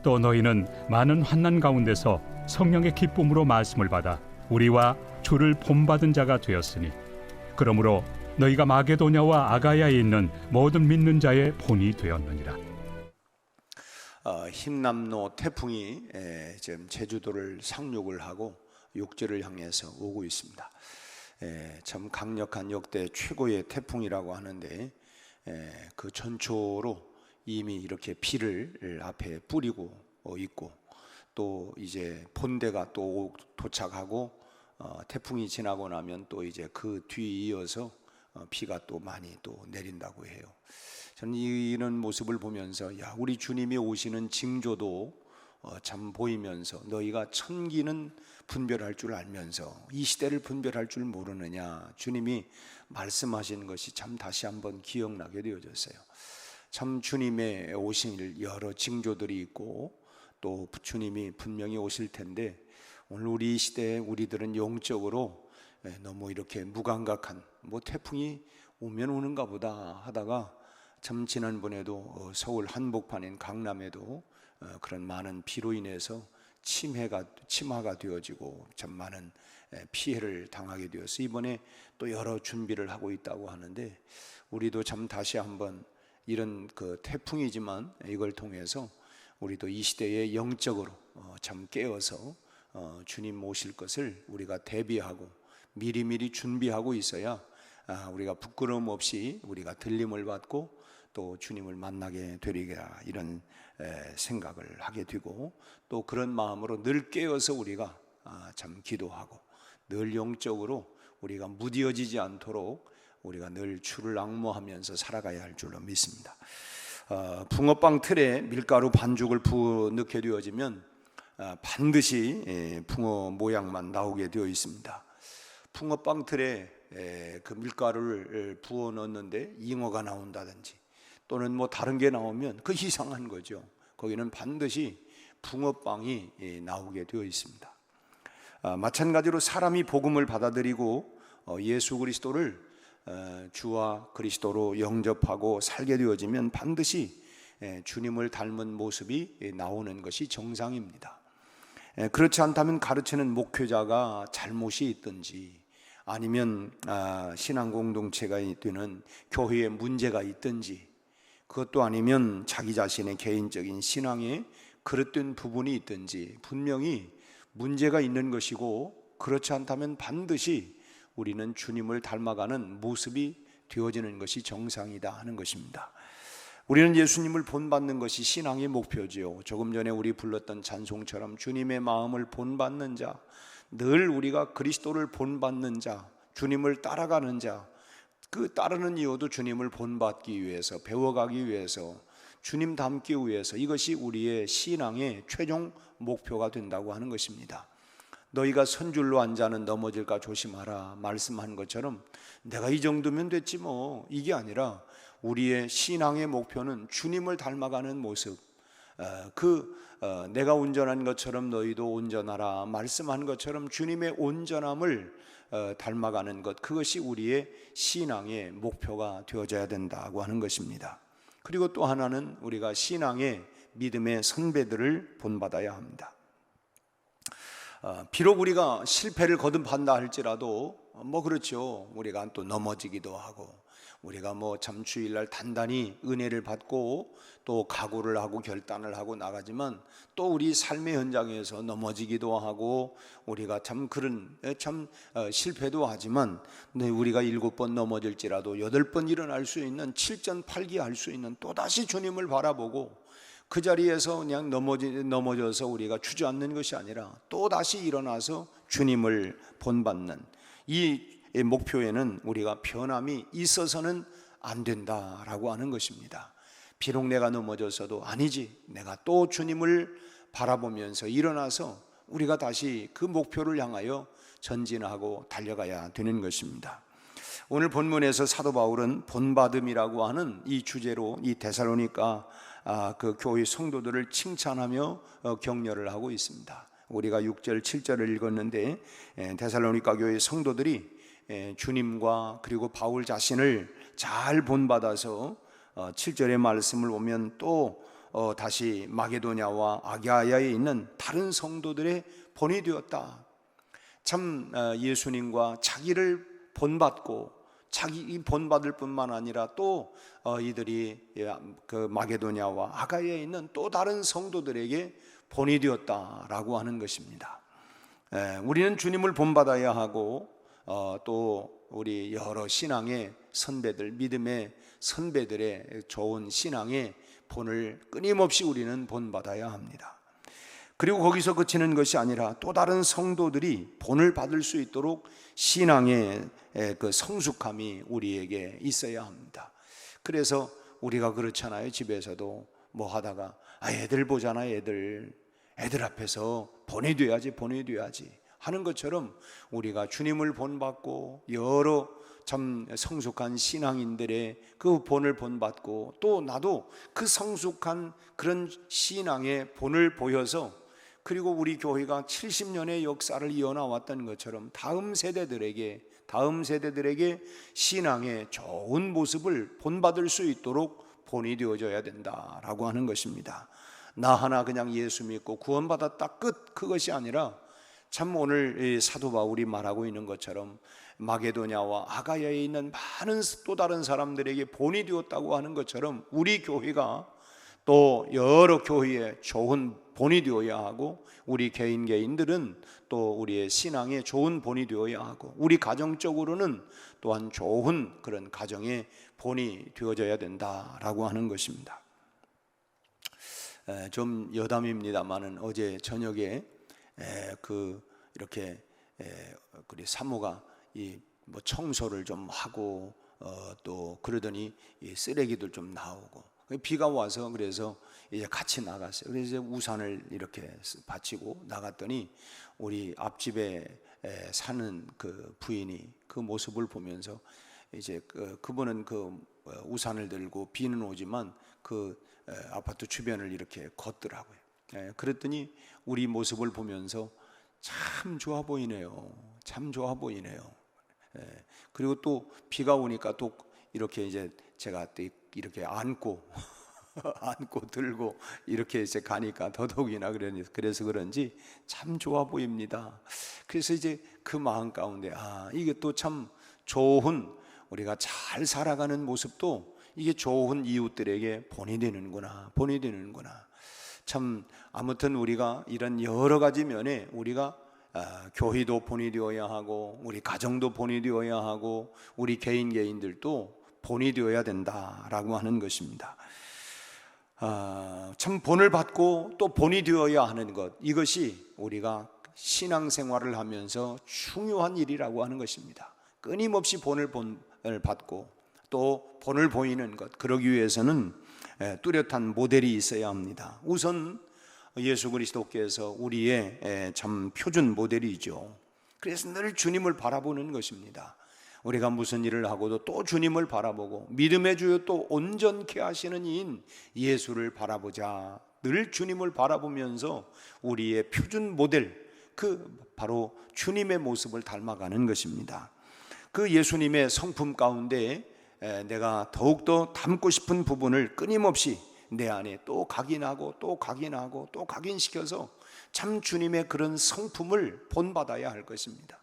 또 너희는 많은 환난 가운데서 성령의 기쁨으로 말씀을 받아 우리와 주를 본받은 자가 되었으니 그러므로 너희가 마게도냐와 아가야에 있는 모든 믿는 자의 본이 되었느니라. 힘남로 태풍이 지금 제주도를 상륙을 하고 육지를 향해서 오고 있습니다. 참 강력한 역대 최고의 태풍이라고 하는데 그 전초로 이미 이렇게 비를 앞에 뿌리고 있고, 또 이제 본대가 또 도착하고 태풍이 지나고 나면 또 이제 그 뒤 이어서 비가 또 많이 또 내린다고 해요. 저는 이런 모습을 보면서 우리 주님이 오시는 징조도 참 보이면서 너희가 천기는 분별할 줄 알면서 이 시대를 분별할 줄 모르느냐, 주님이 말씀하신 것이 참 다시 한번 기억나게 되어졌어요. 참 주님의 오실 여러 징조들이 있고 또 주님이 분명히 오실 텐데, 오늘 우리 시대에 우리들은 영적으로 너무 이렇게 무감각한 태풍이 오면 오는가 보다 하다가, 참 지난번에도 서울 한복판인 강남에도 그런 많은 비로 인해서 침하가 되어지고 참 많은 피해를 당하게 되어서 이번에 또 여러 준비를 하고 있다고 하는데, 우리도 참 다시 한번 이런 그 태풍이지만 이걸 통해서 우리도 이 시대에 영적으로 참 깨어서 주님 모실 것을 우리가 대비하고 미리미리 준비하고 있어야 우리가 부끄러움 없이 우리가 들림을 받고 또 주님을 만나게 되리라, 이런 생각을 하게 되고, 또 그런 마음으로 늘 깨어서 우리가 참 기도하고 늘 영적으로 우리가 무뎌지지 않도록 우리가 늘 주를 앙모하면서 살아가야 할 줄로 믿습니다. 붕어빵 틀에 밀가루 반죽을 부어 넣게 되어지면 반드시 붕어 모양만 나오게 되어 있습니다. 붕어빵 틀에 그 밀가루를 부어 넣는데 잉어가 나온다든지 또는 다른 게 나오면 그 이상한 거죠. 거기는 반드시 붕어빵이 나오게 되어 있습니다. 마찬가지로 사람이 복음을 받아들이고 예수 그리스도를 주와 그리스도로 영접하고 살게 되어지면 반드시 주님을 닮은 모습이 나오는 것이 정상입니다. 그렇지 않다면 가르치는 목회자가 잘못이 있든지, 아니면 신앙 공동체가 있든 교회에 문제가 있든지, 그것도 아니면 자기 자신의 개인적인 신앙에 그릇된 부분이 있든지 분명히 문제가 있는 것이고, 그렇지 않다면 반드시 우리는 주님을 닮아가는 모습이 되어지는 것이 정상이다 하는 것입니다. 우리는 예수님을 본받는 것이 신앙의 목표지요. 조금 전에 우리 불렀던 찬송처럼 주님의 마음을 본받는 자, 늘 우리가 그리스도를 본받는 자, 주님을 따라가는 자, 그 따르는 이유도 주님을 본받기 위해서, 배워가기 위해서, 주님 닮기 위해서, 이것이 우리의 신앙의 최종 목표가 된다고 하는 것입니다. 너희가 선줄로 앉아는 넘어질까 조심하라 말씀한 것처럼 내가 이 정도면 됐지 이게 아니라 우리의 신앙의 목표는 주님을 닮아가는 모습, 내가 온전한 것처럼 너희도 온전하라 말씀한 것처럼 주님의 온전함을 닮아가는 것, 그것이 우리의 신앙의 목표가 되어져야 된다고 하는 것입니다. 그리고 또 하나는 우리가 신앙의 믿음의 선배들을 본받아야 합니다. 비록 우리가 실패를 거듭한다 할지라도 그렇죠, 우리가 또 넘어지기도 하고, 우리가 참 주일날 단단히 은혜를 받고 또 각오를 하고 결단을 하고 나가지만 또 우리 삶의 현장에서 넘어지기도 하고, 우리가 참 실패도 하지만 우리가 7번 넘어질지라도 8번 일어날 수 있는 7전8기 할 수 있는, 또다시 주님을 바라보고 그 자리에서 그냥 넘어져서 우리가 주저앉는 것이 아니라 또다시 일어나서 주님을 본받는 이 목표에는 우리가 변함이 있어서는 안 된다라고 하는 것입니다. 비록 내가 넘어져서도 아니지, 내가 또 주님을 바라보면서 일어나서 우리가 다시 그 목표를 향하여 전진하고 달려가야 되는 것입니다. 오늘 본문에서 사도 바울은 본받음이라고 하는 이 주제로 이 데살로니가 그 교회 성도들을 칭찬하며 격려를 하고 있습니다. 우리가 6절 7절을 읽었는데 데살로니가 교회 성도들이 주님과 그리고 바울 자신을 잘 본받아서 7절의 말씀을 보면 또 다시 마게도냐와 아가야에 있는 다른 성도들의 본이 되었다. 참 예수님과 자기를 본받고 자기 본받을 뿐만 아니라 또 이들이 그 마게도냐와 아가야에 있는 또 다른 성도들에게 본이 되었다라고 하는 것입니다. 우리는 주님을 본받아야 하고 또 우리 여러 신앙의 선배들, 믿음의 선배들의 좋은 신앙의 본을 끊임없이 우리는 본받아야 합니다. 그리고 거기서 그치는 것이 아니라 또 다른 성도들이 본을 받을 수 있도록 신앙의 그 성숙함이 우리에게 있어야 합니다. 그래서 우리가 그렇잖아요. 집에서도 뭐 하다가 애들 보잖아요. 애들 앞에서 본이 돼야지 하는 것처럼 우리가 주님을 본받고 여러 참 성숙한 신앙인들의 그 본을 본받고 또 나도 그 성숙한 그런 신앙의 본을 보여서, 그리고 우리 교회가 70년의 역사를 이어나왔던 것처럼 다음 세대들에게 신앙의 좋은 모습을 본받을 수 있도록 본이 되어져야 된다라고 하는 것입니다. 나 하나 그냥 예수 믿고 구원받았다 끝, 그것이 아니라 참 오늘 사도 바울이 말하고 있는 것처럼 마게도냐와 아가야에 있는 많은 또 다른 사람들에게 본이 되었다고 하는 것처럼 우리 교회가 또 여러 교회에 좋은 본이 되어야 하고, 우리 개인들은 또 우리의 신앙에 좋은 본이 되어야 하고, 우리 가정적으로는 또한 좋은 그런 가정의 본이 되어져야 된다라고 하는 것입니다. 좀 여담입니다만은 어제 저녁에 이렇게 우리 사모가 뭐 청소를 좀 하고 또 그러더니 쓰레기들 좀 나오고 비가 와서 그래서 이제 같이 나갔어요. 그래서 이제 우산을 이렇게 받치고 나갔더니 우리 앞집에 사는 그 부인이 그 모습을 보면서 이제 그분은 그 우산을 들고 비는 오지만 그 아파트 주변을 이렇게 걷더라고요. 그랬더니 우리 모습을 보면서 참 좋아 보이네요. 참 좋아 보이네요. 그리고 또 비가 오니까 또 이렇게 이제 제가 또 이렇게 안고 들고 이렇게 이제 가니까 더더욱이나 그래서 그런지 참 좋아 보입니다. 그래서 이제 그 마음 가운데 이게 또 참 좋은, 우리가 잘 살아가는 모습도 이게 좋은 이웃들에게 본이 되는구나. 참 아무튼 우리가 이런 여러 가지 면에 우리가 교회도 본이 되어야 하고, 우리 가정도 본이 되어야 하고, 우리 개인들도 본이 되어야 된다라고 하는 것입니다. 참 본을 받고 또 본이 되어야 하는 것, 이것이 우리가 신앙생활을 하면서 중요한 일이라고 하는 것입니다. 끊임없이 본을 받고 또 본을 보이는 것, 그러기 위해서는 뚜렷한 모델이 있어야 합니다. 우선 예수 그리스도께서 우리의 참 표준 모델이죠. 그래서 늘 주님을 바라보는 것입니다. 우리가 무슨 일을 하고도 또 주님을 바라보고, 믿음의 주요 또 온전케 하시는 이인 예수를 바라보자. 늘 주님을 바라보면서 우리의 표준 모델, 그 바로 주님의 모습을 닮아가는 것입니다. 그 예수님의 성품 가운데 내가 더욱더 닮고 싶은 부분을 끊임없이 내 안에 또 각인하고 또 각인하고 또 각인시켜서 참 주님의 그런 성품을 본받아야 할 것입니다.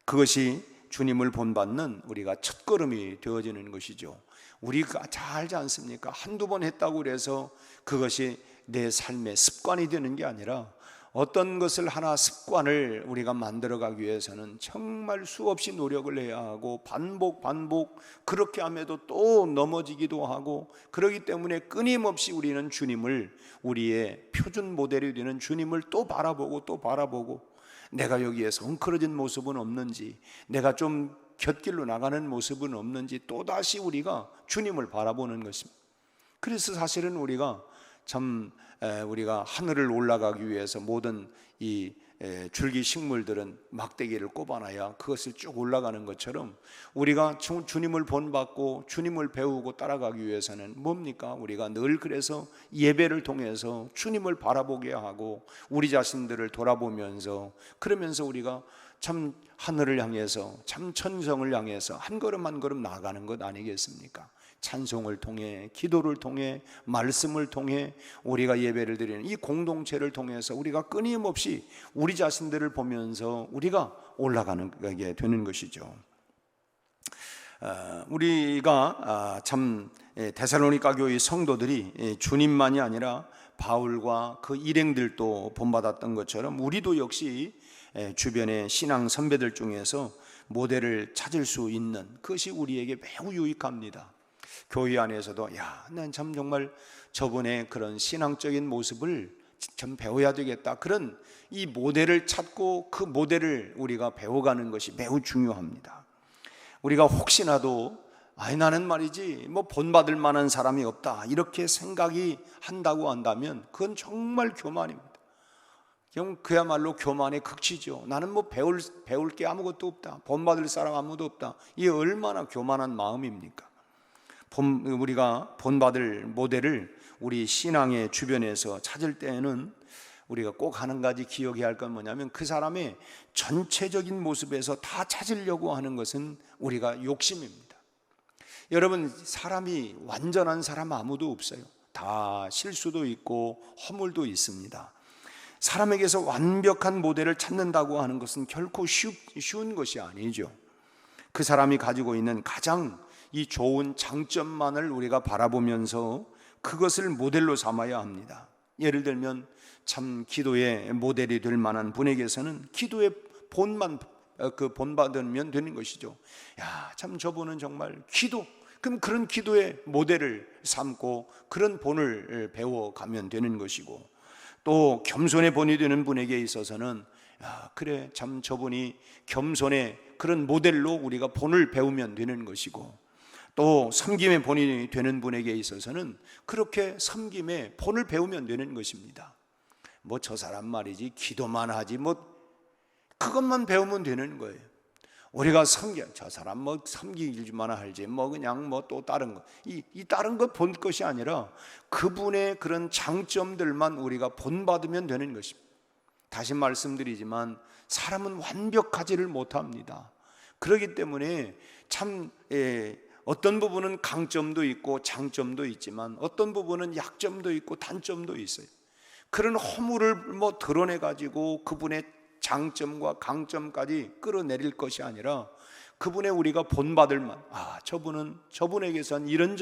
그것이 주님을 본받는 우리가 첫걸음이 되어지는 것이죠. 우리가 잘 알지 않습니까? 한두 번 했다고 해서 그것이 내 삶의 습관이 되는 게 아니라, 어떤 것을 하나 습관을 우리가 만들어가기 위해서는 정말 수없이 노력을 해야 하고 반복 그렇게 함에도 또 넘어지기도 하고, 그렇기 때문에 끊임없이 우리는 주님을, 우리의 표준 모델이 되는 주님을 또 바라보고 내가 여기에서 엉클어진 모습은 없는지, 내가 좀 곁길로 나가는 모습은 없는지 또다시 우리가 주님을 바라보는 것입니다. 그래서 사실은 우리가 하늘을 올라가기 위해서 모든 이 줄기 식물들은 막대기를 꼽아놔야 그것을 쭉 올라가는 것처럼, 우리가 주님을 본받고 주님을 배우고 따라가기 위해서는 뭡니까? 우리가 늘 그래서 예배를 통해서 주님을 바라보게 하고 우리 자신들을 돌아보면서, 그러면서 우리가 참 하늘을 향해서, 참 천성을 향해서 한 걸음 한 걸음 나아가는 것 아니겠습니까? 찬송을 통해, 기도를 통해, 말씀을 통해 우리가 예배를 드리는 이 공동체를 통해서 우리가 끊임없이 우리 자신들을 보면서 우리가 올라가는 게 되는 것이죠. 우리가 참 데살로니가 교회 성도들이 주님만이 아니라 바울과 그 일행들도 본받았던 것처럼 우리도 역시 주변의 신앙 선배들 중에서 모델을 찾을 수 있는 그것이 우리에게 매우 유익합니다. 교회 안에서도 난 참 정말 저분의 그런 신앙적인 모습을 좀 배워야 되겠다, 그런 이 모델을 찾고 그 모델을 우리가 배워가는 것이 매우 중요합니다. 우리가 혹시나도 나는 말이지 뭐 본받을 만한 사람이 없다 이렇게 생각이 한다고 한다면 그건 정말 교만입니다. 그야말로 교만의 극치죠. 나는 뭐 배울 게 아무것도 없다, 본받을 사람 아무도 없다. 이게 얼마나 교만한 마음입니까? 우리가 본받을 모델을 우리 신앙의 주변에서 찾을 때에는 우리가 꼭 한 가지 기억해야 할 건 뭐냐면 그 사람의 전체적인 모습에서 다 찾으려고 하는 것은 우리가 욕심입니다. 여러분, 사람이 완전한 사람 아무도 없어요. 다 실수도 있고 허물도 있습니다. 사람에게서 완벽한 모델을 찾는다고 하는 것은 결코 쉬운 것이 아니죠. 그 사람이 가지고 있는 가장 이 좋은 장점만을 우리가 바라보면서 그것을 모델로 삼아야 합니다. 예를 들면 참 기도의 모델이 될 만한 분에게서는 기도의 본만 본받으면 되는 것이죠. 참 저분은 정말 그럼 그런 기도의 모델을 삼고 그런 본을 배워가면 되는 것이고, 또 겸손의 본이 되는 분에게 있어서는 그래 참 저분이 겸손의 그런 모델로 우리가 본을 배우면 되는 것이고, 또 섬김의 본이 되는 분에게 있어서는 그렇게 섬김의 본을 배우면 되는 것입니다. 뭐 저 사람 말이지 기도만 하지 뭐 그것만 배우면 되는 거예요. 우리가 저 사람 뭐 섬기기만 할지 뭐 그냥 뭐 또 다른 거 이 다른 거 본 것이 아니라 그분의 그런 장점들만 우리가 본받으면 되는 것입니다. 다시 말씀드리지만 사람은 완벽하지를 못합니다. 그렇기 때문에 참 어떤 부분은 강점도 있고 장점도 있지만 어떤 부분은 약점도 있고 단점도 있어요. 그런 허물을 뭐 드러내 가지고 그분의 장점과 강점까지 끌어내릴 것이 아니라 그분의 우리가 본받을 만, 저분에게선 이런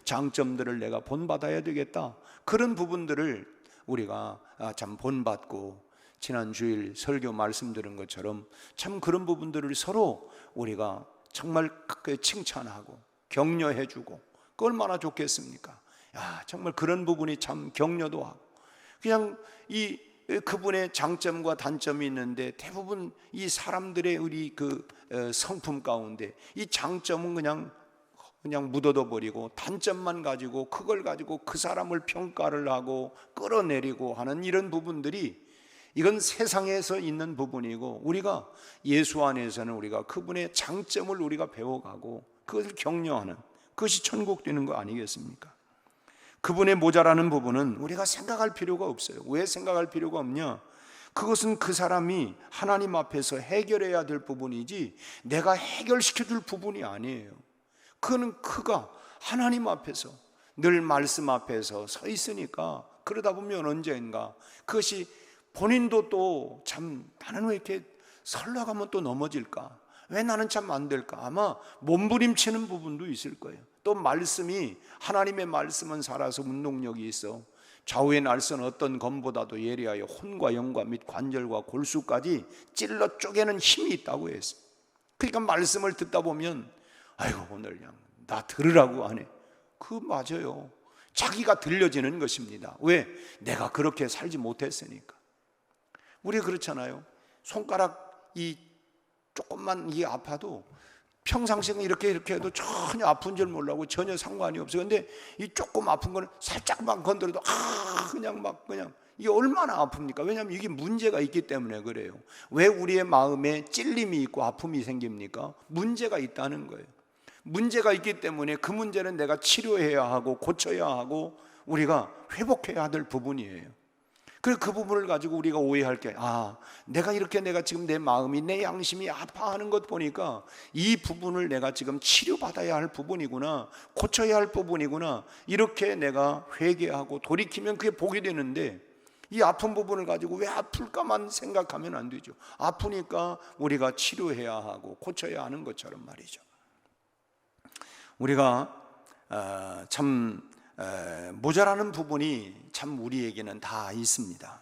장점들을 내가 본받아야 되겠다, 그런 부분들을 우리가 참 본받고, 지난 주일 설교 말씀 들은 것처럼 참 그런 부분들을 서로 우리가 정말 칭찬하고 격려해주고, 그 얼마나 좋겠습니까? 정말 그런 부분이 참 격려도 하고, 그냥 그분의 장점과 단점이 있는데 대부분 이 사람들의 우리 그 성품 가운데 이 장점은 그냥 묻어둬 버리고 단점만 가지고 그걸 가지고 그 사람을 평가를 하고 끌어내리고 하는 이런 부분들이, 이건 세상에서 있는 부분이고, 우리가 예수 안에서는 우리가 그분의 장점을 우리가 배워가고 그것을 격려하는, 그것이 천국 되는 거 아니겠습니까? 그분의 모자라는 부분은 우리가 생각할 필요가 없어요. 왜 생각할 필요가 없냐? 그것은 그 사람이 하나님 앞에서 해결해야 될 부분이지 내가 해결시켜 줄 부분이 아니에요. 그는 그가 하나님 앞에서 늘 말씀 앞에서 서 있으니까, 그러다 보면 언젠가 그것이 본인도 또 참 나는 왜 이렇게 설러가면 또 넘어질까? 왜 나는 참 안 될까? 아마 몸부림치는 부분도 있을 거예요. 또 말씀이, 하나님의 말씀은 살아서 운동력이 있어 좌우의 날선 어떤 검보다도 예리하여 혼과 영과 및 관절과 골수까지 찔러 쪼개는 힘이 있다고 했어요. 그러니까 말씀을 듣다 보면 오늘 그냥 나 들으라고 하네. 맞아요. 자기가 들려지는 것입니다. 왜? 내가 그렇게 살지 못했으니까. 우리 그렇잖아요. 손가락 조금만 아파도 평상시에 이렇게 해도 전혀 아픈 줄 모르고 전혀 상관이 없어요. 근데 이 조금 아픈 거는 살짝만 건드려도 그냥 이게 얼마나 아픕니까? 왜냐하면 이게 문제가 있기 때문에 그래요. 왜 우리의 마음에 찔림이 있고 아픔이 생깁니까? 문제가 있다는 거예요. 문제가 있기 때문에 그 문제는 내가 치료해야 하고 고쳐야 하고 우리가 회복해야 될 부분이에요. 그래, 그 부분을 가지고 우리가 오해할 게, 내가 이렇게 내가 지금 내 마음이, 내 양심이 아파하는 것 보니까 이 부분을 내가 지금 치료받아야 할 부분이구나, 고쳐야 할 부분이구나, 이렇게 내가 회개하고 돌이키면 그게 복이 되는데, 이 아픈 부분을 가지고 왜 아플까만 생각하면 안 되죠. 아프니까 우리가 치료해야 하고 고쳐야 하는 것처럼 말이죠. 우리가 참 모자라는 부분이 참 우리에게는 다 있습니다.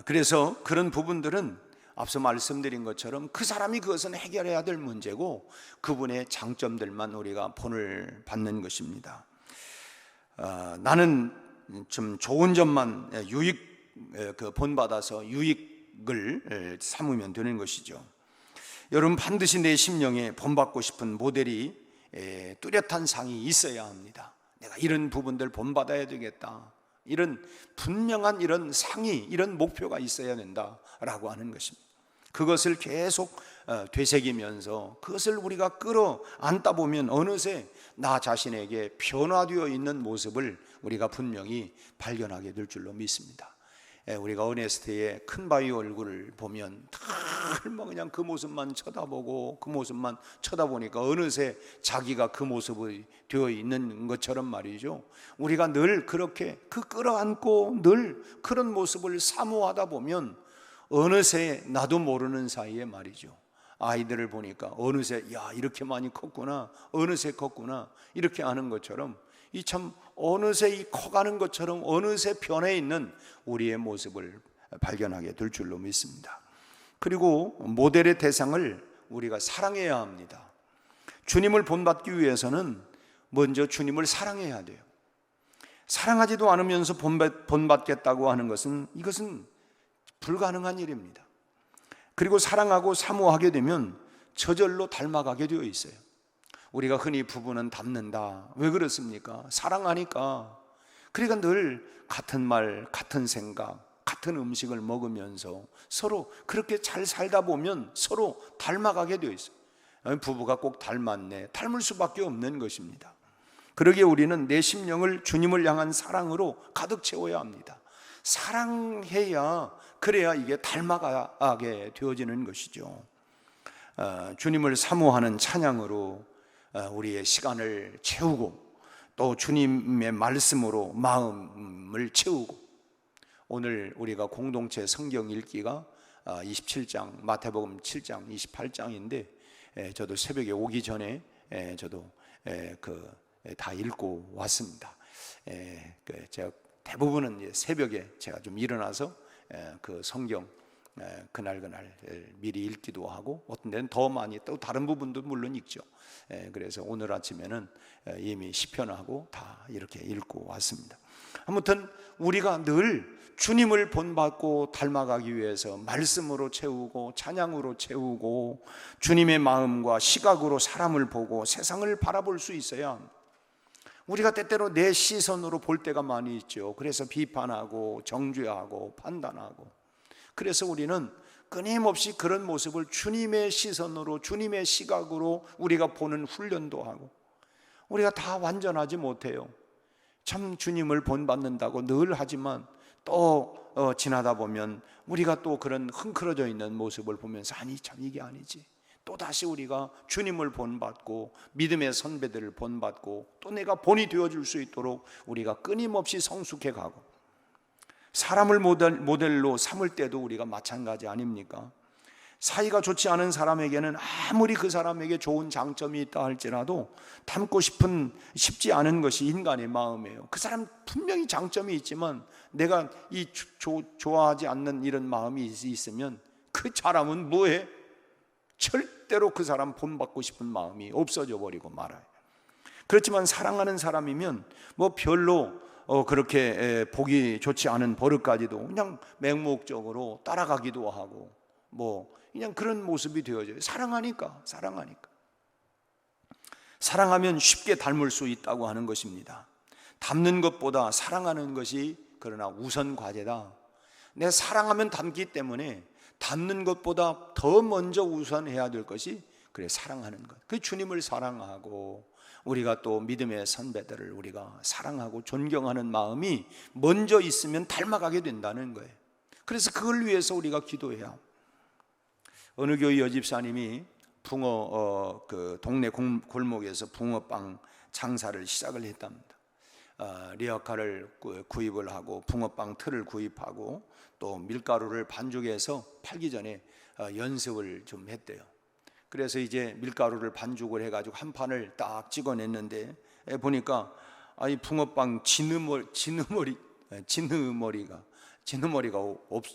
그래서 그런 부분들은 앞서 말씀드린 것처럼 그 사람이 그것은 해결해야 될 문제고, 그분의 장점들만 우리가 본을 받는 것입니다. 나는 좀 좋은 점만 본받아서 유익을 삼으면 되는 것이죠. 여러분, 반드시 내 심령에 본받고 싶은 모델이 뚜렷한 상이 있어야 합니다. 내가 이런 부분들 본받아야 되겠다, 이런 분명한 이런 상이, 이런 목표가 있어야 된다라고 하는 것입니다. 그것을 계속 되새기면서 그것을 우리가 끌어안다 보면 어느새 나 자신에게 변화되어 있는 모습을 우리가 분명히 발견하게 될 줄로 믿습니다. 우리가 어네스트의 큰바위 얼굴을 보면 뭐 그냥 그 모습만 쳐다보고 그 모습만 쳐다보니까 어느새 자기가 그 모습이 되어 있는 것처럼 말이죠. 우리가 늘 그렇게 끌어안고 늘 그런 모습을 사모하다 보면 어느새 나도 모르는 사이에 말이죠, 아이들을 보니까 어느새 이렇게 많이 컸구나, 어느새 컸구나, 이렇게 하는 것처럼 이 참 어느새 이 커가는 것처럼 어느새 변해 있는 우리의 모습을 발견하게 될 줄로 믿습니다. 그리고 모델의 대상을 우리가 사랑해야 합니다. 주님을 본받기 위해서는 먼저 주님을 사랑해야 돼요. 사랑하지도 않으면서 본받겠다고 하는 것은, 이것은 불가능한 일입니다. 그리고 사랑하고 사모하게 되면 저절로 닮아가게 되어 있어요. 우리가 흔히 부부는 닮는다. 왜 그렇습니까? 사랑하니까. 그러니까 늘 같은 말, 같은 생각, 같은 음식을 먹으면서 서로 그렇게 잘 살다 보면 서로 닮아가게 되어 있어요. 부부가 꼭 닮았네, 닮을 수밖에 없는 것입니다. 그러기에 우리는 내 심령을 주님을 향한 사랑으로 가득 채워야 합니다. 사랑해야, 그래야 이게 닮아가게 되어지는 것이죠. 주님을 사모하는 찬양으로 우리의 시간을 채우고, 또 주님의 말씀으로 마음을 채우고, 오늘 우리가 공동체 성경 읽기가 27장, 마태복음 7장, 28장인데 저도 새벽에 오기 전에 저도 다 읽고 왔습니다. 제가 대부분은 새벽에 제가 좀 일어나서 그 성경 그날 미리 읽기도 하고, 어떤 데는 더 많이, 또 다른 부분도 물론 읽죠. 그래서 오늘 아침에는 이미 시편하고 다 이렇게 읽고 왔습니다. 아무튼 우리가 늘 주님을 본받고 닮아가기 위해서 말씀으로 채우고 찬양으로 채우고 주님의 마음과 시각으로 사람을 보고 세상을 바라볼 수 있어야 합니다. 우리가 때때로 내 시선으로 볼 때가 많이 있죠. 그래서 비판하고 정죄하고 판단하고, 그래서 우리는 끊임없이 그런 모습을 주님의 시선으로, 주님의 시각으로 우리가 보는 훈련도 하고, 우리가 다 완전하지 못해요. 참 주님을 본받는다고 늘 하지만 또 지나다 보면 우리가 또 그런 흥크러져 있는 모습을 보면서 아니 참 이게 아니지, 또 다시 우리가 주님을 본받고 믿음의 선배들을 본받고 또 내가 본이 되어줄 수 있도록 우리가 끊임없이 성숙해 가고, 사람을 모델로 삼을 때도 우리가 마찬가지 아닙니까? 사이가 좋지 않은 사람에게는 아무리 그 사람에게 좋은 장점이 있다 할지라도 닮고 싶지 않은 것이 인간의 마음이에요. 그 사람 분명히 장점이 있지만 내가 좋아하지 않는 이런 마음이 있으면 그 사람은 뭐해? 절대로 그 사람 본받고 싶은 마음이 없어져 버리고 말아요. 그렇지만 사랑하는 사람이면 뭐 별로 그렇게 보기 좋지 않은 버릇까지도 그냥 맹목적으로 따라가기도 하고, 뭐 그냥 그런 모습이 되어져요. 사랑하니까. 사랑하면 쉽게 닮을 수 있다고 하는 것입니다. 닮는 것보다 사랑하는 것이 그러나 우선 과제다. 내가 사랑하면 닮기 때문에 닮는 것보다 더 먼저 우선해야 될 것이 그래, 사랑하는 것. 그 주님을 사랑하고 우리가 또 믿음의 선배들을 우리가 사랑하고 존경하는 마음이 먼저 있으면 닮아가게 된다는 거예요. 그래서 그걸 위해서 우리가 기도해야. 어느 교회 여집사님이 붕어 그 동네 골목에서 붕어빵 장사를 시작을 했답니다. 리어카를 구입을 하고 붕어빵 틀을 구입하고 또 밀가루를 반죽해서 팔기 전에 연습을 좀 했대요. 그래서 이제 밀가루를 반죽을 해가지고 한 판을 딱 찍어냈는데 보니까 이 붕어빵 지느머리가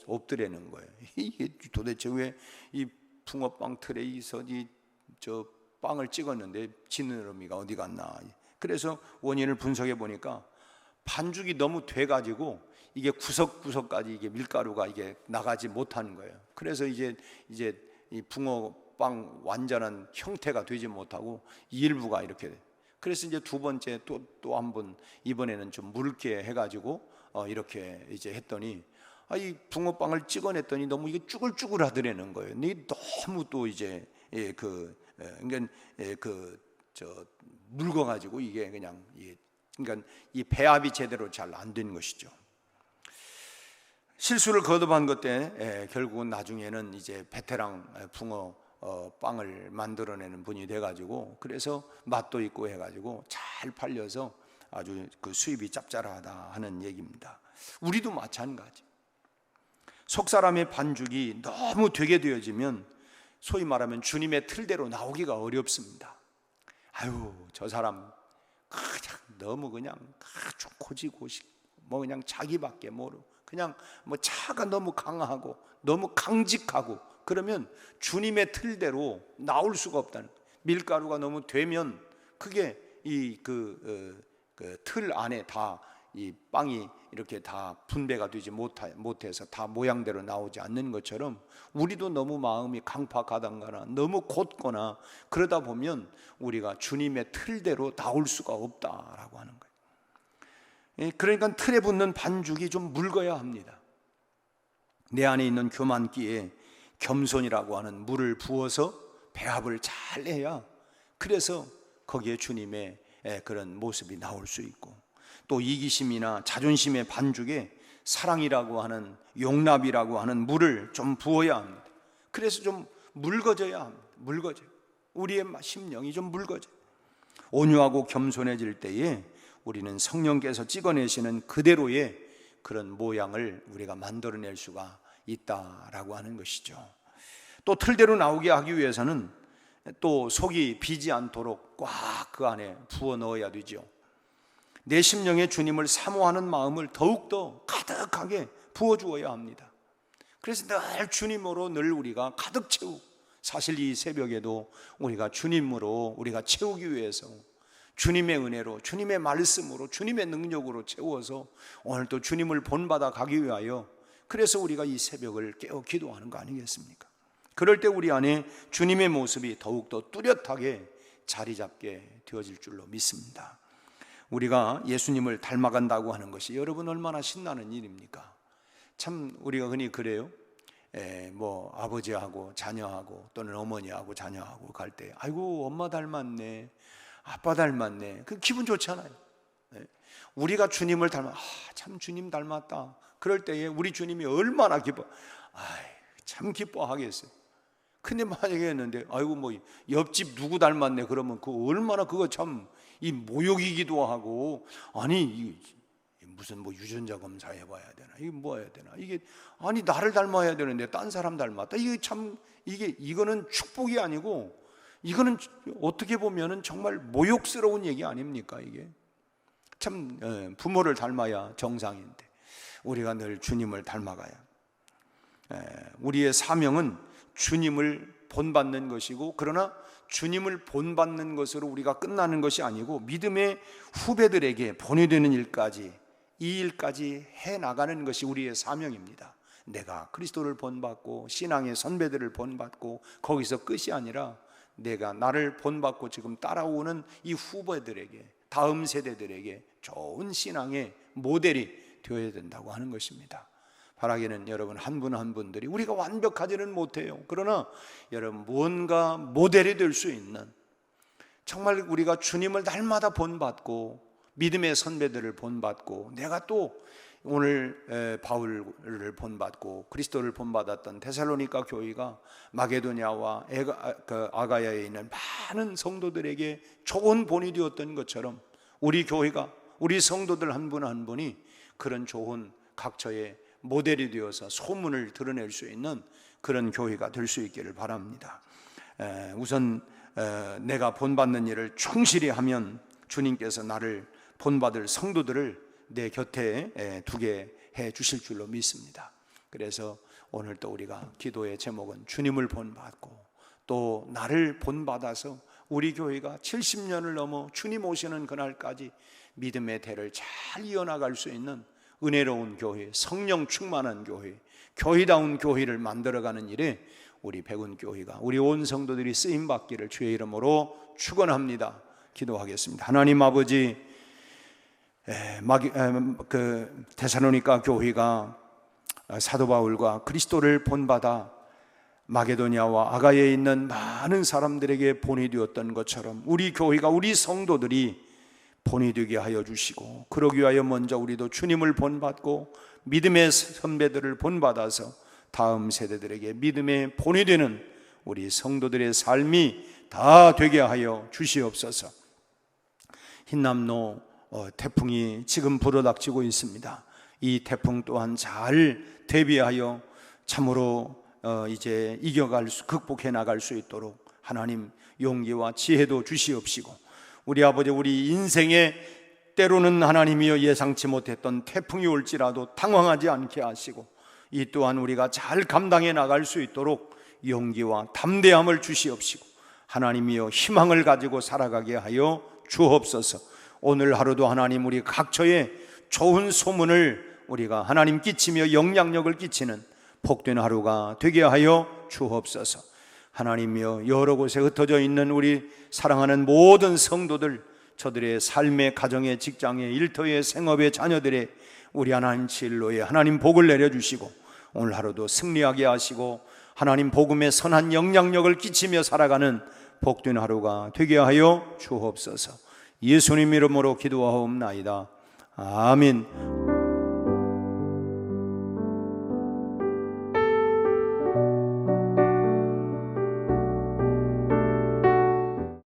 없더라는 거예요. 이게 도대체 왜 이 붕어빵 틀에 저 빵을 찍었는데 지느러미가 어디 갔나. 그래서 원인을 분석해 보니까 반죽이 너무 돼가지고 이게 구석구석까지 이게 밀가루가 이게 나가지 못하는 거예요. 그래서 이제 이 붕어빵 완전한 형태가 되지 못하고 일부가 이렇게 돼. 그래서 이제 두 번째 또 한 번 이번에는 좀 묽게 해가지고 이렇게 이제 했더니 이 붕어빵을 찍어냈더니 너무 이게 쭈글쭈글하더라는 거예요. 근데 너무 또 이제 그러니까 묽어가지고 이게 그냥 그러니까 이 배합이 제대로 잘 안 된 것이죠. 실수를 거듭한 것 때 결국은 나중에는 이제 베테랑 붕어 빵을 만들어내는 분이 돼가지고 그래서 맛도 있고 해가지고 잘 팔려서 아주 그 수입이 짭짤하다 하는 얘기입니다. 우리도 마찬가지. 속사람의 반죽이 너무 되게 되어지면 소위 말하면 주님의 틀대로 나오기가 어렵습니다. 아유, 저 사람 그냥 너무 그냥 아주 고지고식 뭐 그냥 자기밖에 모르고 그냥 뭐 차가 너무 강하고 너무 강직하고 그러면 주님의 틀대로 나올 수가 없다는. 밀가루가 너무 되면 그게 이 틀 안에 다 이 빵이 이렇게 다 분배가 되지 못해서 다 모양대로 나오지 않는 것처럼 우리도 너무 마음이 강팍하다거나 너무 곧거나 그러다 보면 우리가 주님의 틀대로 나올 수가 없다라고 하는 거예요. 그러니까 틀에 붙는 반죽이 좀 묽어야 합니다. 내 안에 있는 교만기에 겸손이라고 하는 물을 부어서 배합을 잘 해야 그래서 거기에 주님의 그런 모습이 나올 수 있고 또 이기심이나 자존심의 반죽에 사랑이라고 하는 용납이라고 하는 물을 좀 부어야 합니다. 그래서 좀 묽어져야 합니다. 묽어져요. 우리의 심령이 좀 묽어져요. 온유하고 겸손해질 때에 우리는 성령께서 찍어내시는 그대로의 그런 모양을 우리가 만들어낼 수가 있다라고 하는 것이죠. 또 틀대로 나오게 하기 위해서는 또 속이 비지 않도록 꽉 그 안에 부어 넣어야 되죠. 내 심령에 주님을 사모하는 마음을 더욱더 가득하게 부어주어야 합니다. 그래서 늘 주님으로 늘 우리가 가득 채우고 사실 이 새벽에도 우리가 주님으로 우리가 채우기 위해서 주님의 은혜로 주님의 말씀으로 주님의 능력으로 채워서 오늘 또 주님을 본받아 가기 위하여 그래서 우리가 이 새벽을 깨어 기도하는 거 아니겠습니까? 그럴 때 우리 안에 주님의 모습이 더욱더 뚜렷하게 자리 잡게 되어질 줄로 믿습니다. 우리가 예수님을 닮아간다고 하는 것이 여러분 얼마나 신나는 일입니까? 참 우리가 흔히 그래요. 뭐 아버지하고 자녀하고 또는 어머니하고 자녀하고 갈 때 아이고 엄마 닮았네 아빠 닮았네 그 기분 좋잖아요. 우리가 주님을 닮아 참 주님 닮았다 그럴 때에 우리 주님이 얼마나 참 기뻐하겠어요. 근데 만약에 했는데 아이고 뭐 옆집 누구 닮았네 그러면 얼마나 그거 참 이 모욕이기도 하고 아니 무슨 뭐 유전자 검사 해봐야 되나 이게 뭐 해야 되나 이게 아니 나를 닮아야 되는데 딴 사람 닮았다 이게 참 이거는 축복이 아니고 이거는 어떻게 보면은 정말 모욕스러운 얘기 아닙니까? 이게 참 부모를 닮아야 정상인데 우리가 늘 주님을 닮아가야 우리의 사명은 주님을 본받는 것이고 그러나 주님을 본받는 것으로 우리가 끝나는 것이 아니고 믿음의 후배들에게 보내되는 일까지 이 일까지 해나가는 것이 우리의 사명입니다. 내가 그리스도를 본받고 신앙의 선배들을 본받고 거기서 끝이 아니라 내가 나를 본받고 지금 따라오는 이 후배들에게 다음 세대들에게 좋은 신앙의 모델이 되어야 된다고 하는 것입니다. 바라기는 여러분 한 분 한 분들이 우리가 완벽하지는 못해요. 그러나 여러분 무언가 모델이 될 수 있는, 정말 우리가 주님을 날마다 본받고 믿음의 선배들을 본받고, 내가 또 오늘 바울을 본받고 그리스도를 본받았던 데살로니가 교회가 마게도냐와 아가야에 있는 많은 성도들에게 좋은 본이 되었던 것처럼, 우리 교회가, 우리 성도들 한 분 한 분이 그런 좋은 각처의 모델이 되어서 소문을 드러낼 수 있는 그런 교회가 될 수 있기를 바랍니다. 우선 내가 본받는 일을 충실히 하면 주님께서 나를 본받을 성도들을 내 곁에 두게 해 주실 줄로 믿습니다. 그래서 오늘 또 우리가 기도의 제목은 주님을 본받고 또 나를 본받아서 우리 교회가 70년을 넘어 주님 오시는 그날까지 믿음의 대를 잘 이어나갈 수 있는 은혜로운 교회, 성령 충만한 교회, 교회다운 교회를 만들어가는 일에 우리 백운교회가, 우리 온 성도들이 쓰임받기를 주의 이름으로 축원합니다. 기도하겠습니다. 하나님 아버지, 데살로니가 교회가 사도 바울과 그리스도를 본받아 마게도냐와 아가야에 있는 많은 사람들에게 본이 되었던 것처럼 우리 교회가, 우리 성도들이 본이 되게 하여 주시고, 그러기 위하여 먼저 우리도 주님을 본받고 믿음의 선배들을 본받아서 다음 세대들에게 믿음의 본이 되는 우리 성도들의 삶이 다 되게 하여 주시옵소서. 흰남노 태풍이 지금 불어닥치고 있습니다. 이 태풍 또한 잘 대비하여 참으로 이제 극복해 나갈 수 있도록 하나님 용기와 지혜도 주시옵시고, 우리 아버지, 우리 인생에 때로는 하나님이여 예상치 못했던 태풍이 올지라도 당황하지 않게 하시고, 이 또한 우리가 잘 감당해 나갈 수 있도록 용기와 담대함을 주시옵시고, 하나님이여 희망을 가지고 살아가게 하여 주옵소서. 오늘 하루도 하나님 우리 각처에 좋은 소문을 우리가 하나님 끼치며 영향력을 끼치는 복된 하루가 되게 하여 주옵소서. 하나님이여 여러 곳에 흩어져 있는 우리 사랑하는 모든 성도들, 저들의 삶의, 가정의, 직장의, 일터의, 생업의, 자녀들의 우리 하나님 진로에 하나님 복을 내려주시고 오늘 하루도 승리하게 하시고 하나님 복음의 선한 영향력을 끼치며 살아가는 복된 하루가 되게 하여 주옵소서. 예수님 이름으로 기도하옵나이다. 아멘.